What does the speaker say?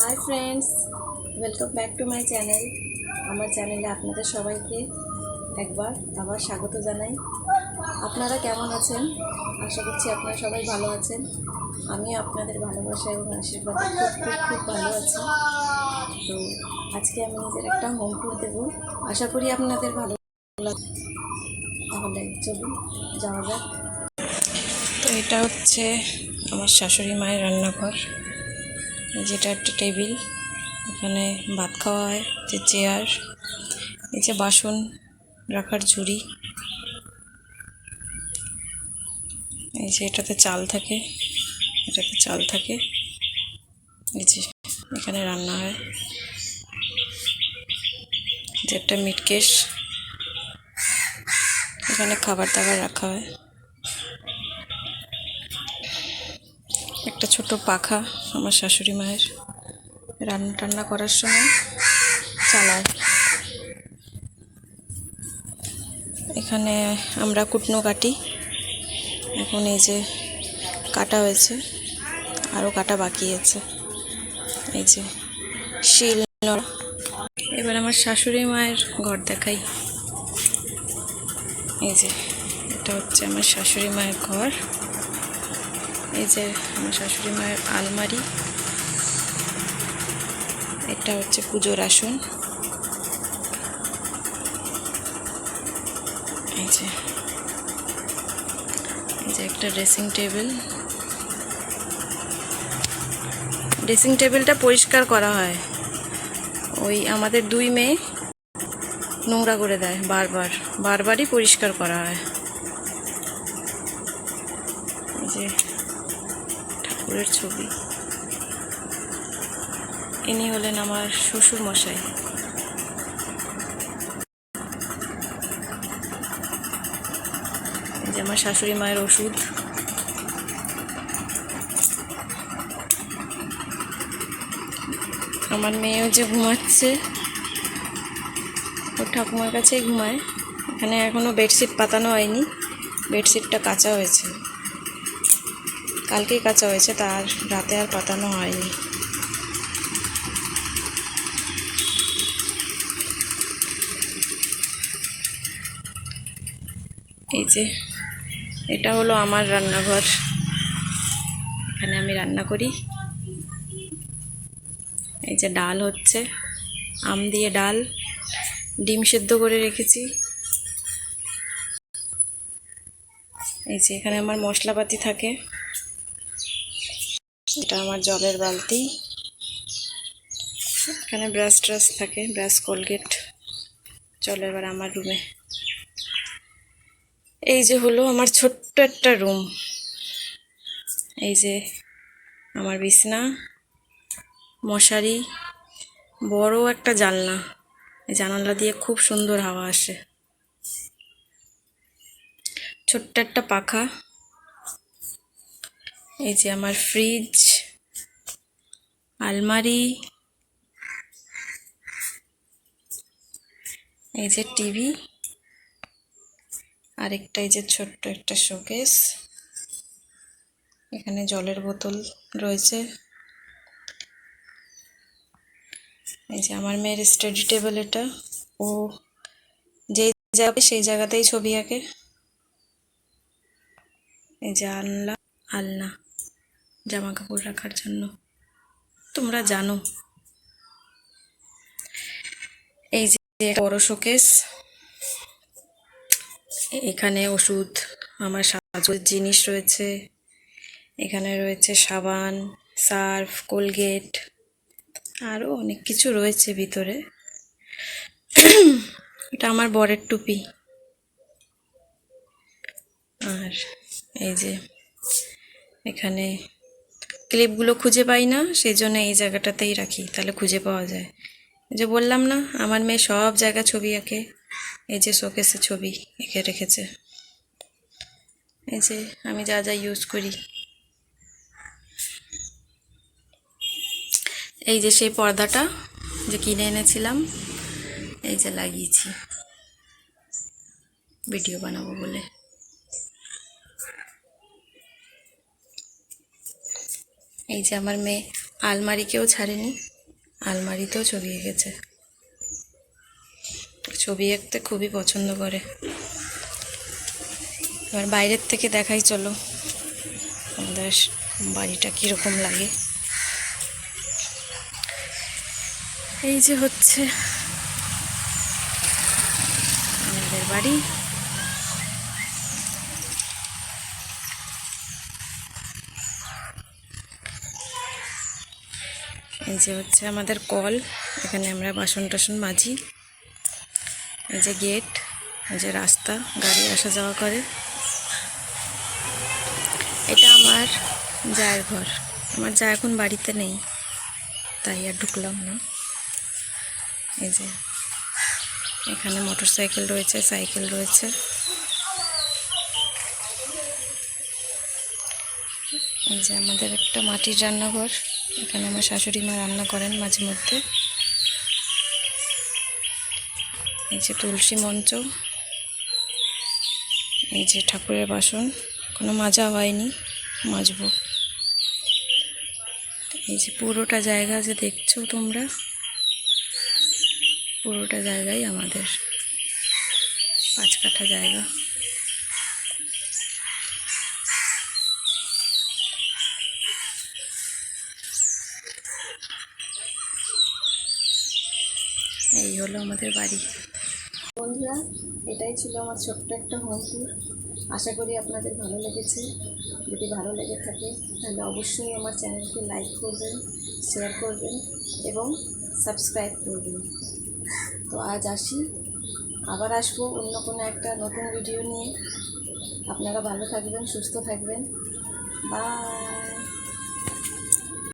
Hi friends, welcome back to my channel. আমার চ্যানেলে আপনাদের সবাইকে একবার আবার স্বাগত জানাই। আপনারা কেমন আছেন? আশা করছি আপনারা সবাই ভালো আছেন। আমি আপনাদের ভালোবাসা এবং আশীর্বাদে খুব ভালো আছি। তো আজকে আমি নিজের একটা হোম ট্যুর দেবো, আশা করি আপনাদের ভালো লাগবে। তাহলে চলুন যাওয়া যাক। তো এটা হচ্ছে আমার শাশুড়ি মায়ের রান্নাঘর, যেটা একটা টেবিল, এখানে ভাত খাওয়া হয়, যে চেয়ার, এই যে বাসন রাখার ঝুড়ি, এই যে এটাতে চাল থাকে, এই যে এখানে রান্না হয়, যে একটা মিটকেশ, এখানে খাবার দাবার রাখা হয়, একটা ছোট পাখা আমার শাশুড়ি মায়ের রান্না টান্না করার সময় চালায়। এখানে আমরা কুটনো কাটি, এখন এই যে কাটা হয়েছে, আরও কাটা বাকি আছে, এই যে শিল নোড়া। এবার আমার শাশুড়ি মায়ের ঘর দেখাই। এই যে এটা হচ্ছে আমার শাশুড়ি মায়ের ঘর, এই যে আমার শাশুড়ি মায়ের আলমারি, এটা হচ্ছে পুজোর আসন, এই যে একটা ড্রেসিং টেবিলটা পরিষ্কার করা হয়, ওই আমাদের দুই মেয়ে নোংরা করে দেয়, বারবারই পরিষ্কার করা হয়। এই যে ঠাকুরের ছবি, ইনি হলেন আমার শ্বশুর মশাই। এই যে আমার শাশুড়ি মায়ের ওষুধ, আমার মেয়েও যে ঘুমাচ্ছে, ওর ঠাকুমার কাছেই ঘুমায়। এখানে এখনও বেডশিট পাতানো হয়নি, বেডশিটটা কাঁচা হয়েছে, কালকেই কাঁচা হয়েছে, তার রাতে আর পাতানো হয়নি। এই যে এটা হলো আমার রান্নাঘর, এখানে আমি রান্না করি। এই যে ডাল হচ্ছে, আম দিয়ে ডাল, ডিম সেদ্ধ করে রেখেছি। এই যে এখানে আমার মশলাপাতি থাকে, এটা আমার জলের বালতি, এখানে ব্রাশ থাকে, ব্রাশ কোলগেট। চলো এবার আমার রুমে। এই যে হলো আমার ছোট্ট একটা রুম, এই যে আমার বিছনা, মশারি, বড় একটা জানলা, এই জানালা দিয়ে খুব সুন্দর হাওয়া আসে, ছোট্ট একটা পাখা, এই যে আমার ফ্রিজ, আলমারি, এই যে টিভি, আরেকটা এই যে ছোট্ট একটা শোকেস, এখানে জলের বোতল রয়েছে, এই যে আমার মেয়ের স্টাডি টেবিল, এটা ও যেই যাবে সেই জায়গাতেই ছবি আঁকে। এই যে আলনা জামা কাপড় রাখার জন্য, তোমরা জানো। এই যে বড় শোকেস, এখানে ওষুধ, আমার সাজের জিনিস রয়েছে, এখানে রয়েছে সাবান, সার্ফ, কোলগেট, আরও অনেক কিছু রয়েছে ভিতরে। এটা আমার বরের টুপি। আর এই যে এখানে ক্লিপগুলো খুঁজে পাই না, সেই জন্য এই জায়গাটাতেই রাখি, তাহলে খুঁজে পাওয়া যায়। এই যে বললাম না, আমার মেয়ে সব জায়গায় ছবি আঁকে, এই যে শোকেসে ছবি এঁকে রেখেছে, এই যে আমি যা যা ইউজ করি। এই যে সেই পর্দাটা যে কিনে এনেছিলাম, এই যে লাগিয়েছি ভিডিও বানাবো বলে। এই যে আমার মেয়ে আলমারিকেও ছাড়েনি, আলমারিতেও ছবি এঁকেছে। ছবি আঁকতে খুবই পছন্দ করে। এবার বাইরের থেকে দেখাই, চলো আমাদের বাড়িটা কীরকম লাগে। এই যে হচ্ছে আমাদের বাড়ি। এই যে হচ্ছে আমাদের কল, এখানে আমরা বাসন টাসন মাজি। এই যে গেট, এই যে রাস্তা, গাড়ি আসা যাওয়া করে। এটা আমার জায়ের ঘর। আমার যা এখন বাড়িতে নেই, তাই আর ঢুকলাম না। এই যে এখানে মোটর সাইকেল রয়েছে, সাইকেল রয়েছে। এই যে আমাদের একটা মাটির রান্নাঘর, এখানে আমার শাশুড়ি মা রান্না করেন মাঝে মধ্যে। এই যে তুলসী মঞ্চ, এই যে ঠাকুরের বাসন, কোনো মাজা হয়নি, মাজবো। এই যে পুরোটা জায়গা যে দেখছো তোমরা, পুরোটা জায়গাই আমাদের, 5 কাঠা জায়গা। এই হলো আমাদের বাড়ি। বন্ধুরা, এটাই ছিল আমার ছোট্ট একটা হোম ট্যুর। আশা করি আপনাদের ভালো লেগেছে। যদি ভালো লেগে থাকে তাহলে অবশ্যই আমার চ্যানেলকে লাইক করবেন, শেয়ার করবেন এবং সাবস্ক্রাইব করবেন। তো আজ আসি, আবার আসবো অন্য কোনো একটা নতুন ভিডিও নিয়ে। আপনারা ভালো থাকবেন, সুস্থ থাকবেন। বাই।